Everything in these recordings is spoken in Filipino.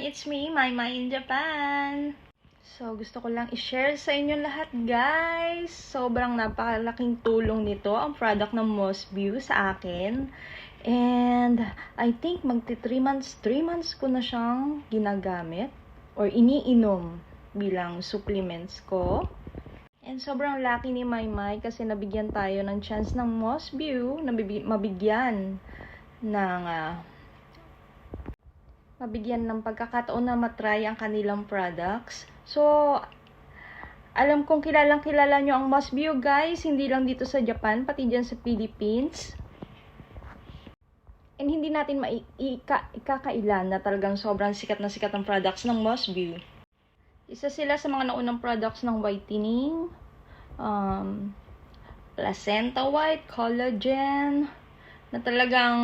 It's me, Maymay in Japan. So, gusto ko lang i-share sa inyo lahat, guys. Sobrang napakalaking tulong nito ang product ng Mosview sa akin. And, I think magti 3 months ko na siyang ginagamit or iniinom bilang supplements ko. And sobrang lucky ni Maymay kasi nabigyan tayo ng chance ng Mosview na mabigyan ng pagkakataon na matry ang kanilang products. So, alam kong kilala nyo ang Mosview, guys. Hindi lang dito sa Japan, pati dyan sa Philippines. And hindi natin ikakailan na talagang sobrang sikat na sikat ang products ng Mosview. Isa sila sa mga naunang products ng whitening, placenta white, collagen, na talagang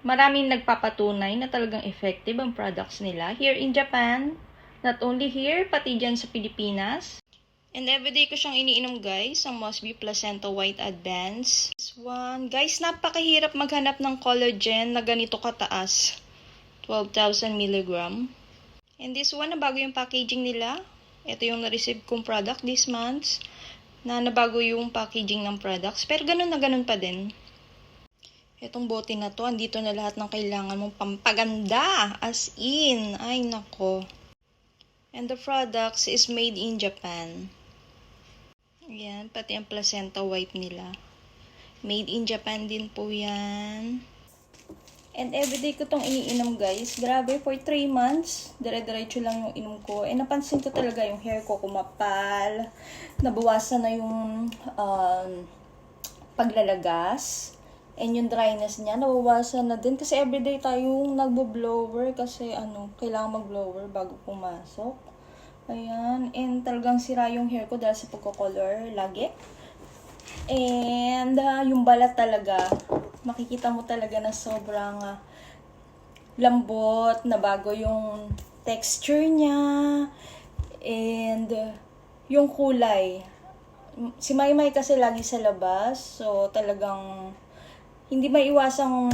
maraming nagpapatunay na talagang effective ang products nila here in Japan. Not only here, pati dyan sa Pilipinas. And everyday ko siyang iniinom, guys, ang Mosview Placenta White Advance. This one, guys, napakahirap maghanap ng collagen na ganito kataas. 12,000 mg. And this one, nabago yung packaging nila. Ito yung na-receive kong product this month. Na nabago yung packaging ng products. Pero ganun na ganun pa din. Itong bote na to, andito na lahat ng kailangan mong pampaganda. As in, ay nako. And the products is made in Japan. Ayan, pati ang placenta white nila. Made in Japan din po yan. And everyday ko tong iniinom, guys. Grabe, for 3 months, dire-diretso lang yung inom ko. And napansin ko talaga yung hair ko kumapal. Nabawasan na yung paglalagas. And yung dryness niya, nabawasan na din. Kasi everyday tayong nagbo-blower. Kasi kailangan mag-blower bago pumasok. Ayan. And talagang sira yung hair ko dahil sa pagko-color lagi. And yung balat talaga, makikita mo talaga na sobrang lambot, na bago yung texture niya. And yung kulay. Si Maymay kasi lagi sa labas. So talagang hindi maiwasang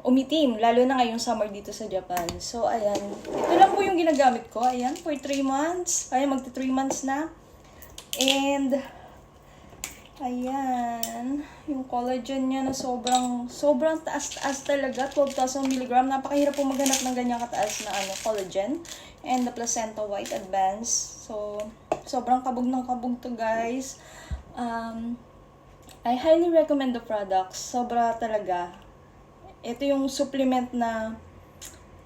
umitim, lalo na ngayong summer dito sa Japan. So, ayan. Ito lang po yung ginagamit ko. Ayan, for 3 months. Ayan, magti 3 months na. And, ayan. Yung collagen niya na sobrang taas talaga. 12,000 mg. Napakahirap po maghanap ng ganyang kataas na collagen. And the placenta white advance. So, sobrang kabog ng kabog to, guys. I highly recommend the products. Sobra talaga. Ito yung supplement na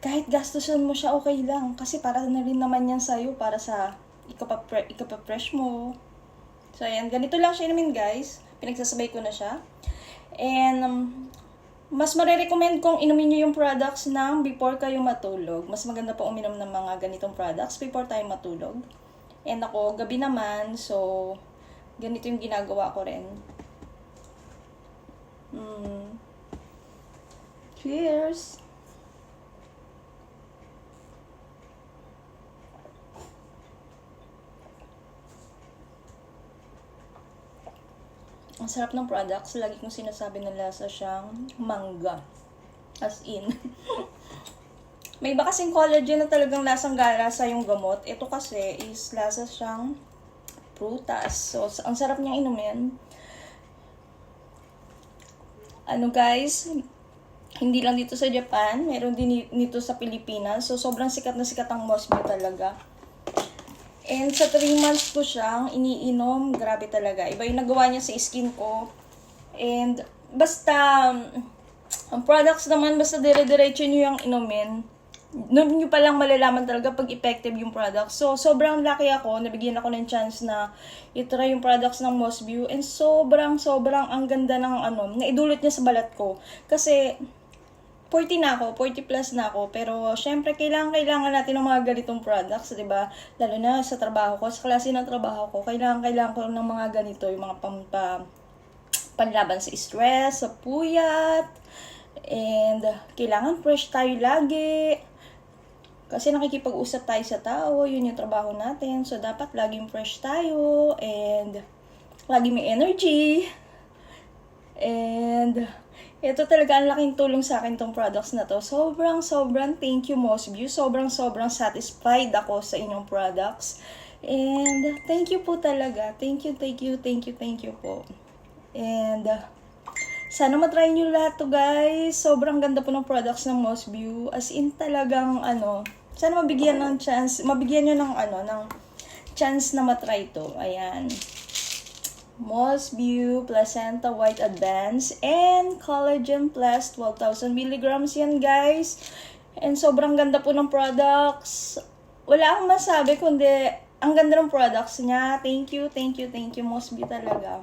kahit gastusin mo siya, okay lang. Kasi para na rin naman yan sa'yo. Para sa ikapa-fresh mo. So, ayan. Ganito lang siya inumin, guys. Pinagsasabay ko na siya. And, mas marirecommend kong inumin nyo yung products ng before kayo matulog. Mas maganda pa uminom ng mga ganitong products before tayo matulog. And ako, gabi naman. So, ganito yung ginagawa ko rin. Cheers! Ang sarap ng products. Lagi kong sinasabi na lasa siyang mangga. As in. May iba kasing collagen na talagang lasang lasa yung gamot. Ito kasi is lasa siyang prutas. So, ang sarap niyang inumin. Guys, hindi lang dito sa Japan, meron din nito sa Pilipinas. So, sobrang sikat na sikat ang Mosview talaga. And sa 3 months ko siyang iniinom, grabe talaga. Iba yung nagawa niya sa skin ko. And, basta, ang products naman, basta dire-diretso nyo yung inumin. Noon nyo palang malalaman talaga pag effective yung product. So, sobrang lucky ako. Nabigyan ako ng chance na itry yung products ng Mosview. And sobrang ang ganda ng naidulot niya sa balat ko. Kasi, 40 na ako, 40 plus na ako. Pero, syempre, kailangan natin ng mga ganitong products, diba? Lalo na sa trabaho ko, sa klase ng trabaho ko. Kailangan ko ng mga ganito. Yung mga panlaban sa stress, sa puyat. And, kailangan fresh tayo lagi. Kasi nakikipag-usap tayo sa tao, yun yung trabaho natin. So, dapat laging fresh tayo, and lagi may energy. And, Ito talaga ang laking tulong sa akin tong products na to. Sobrang thank you Mosview. Sobrang satisfied ako sa inyong products. And thank you po talaga. Thank you po. And sana matry nyo lahat to guys. Sobrang ganda po ng products ng Mosview. As in talagang sana mabigyan nyo ng chance na matry to. Ayan. Mosview Placenta White Advance and Collagen Plus 12,000 milligrams yan guys. And sobrang ganda po ng products. Wala akong masabi kundi ang ganda ng products niya. Thank you Mosview talaga.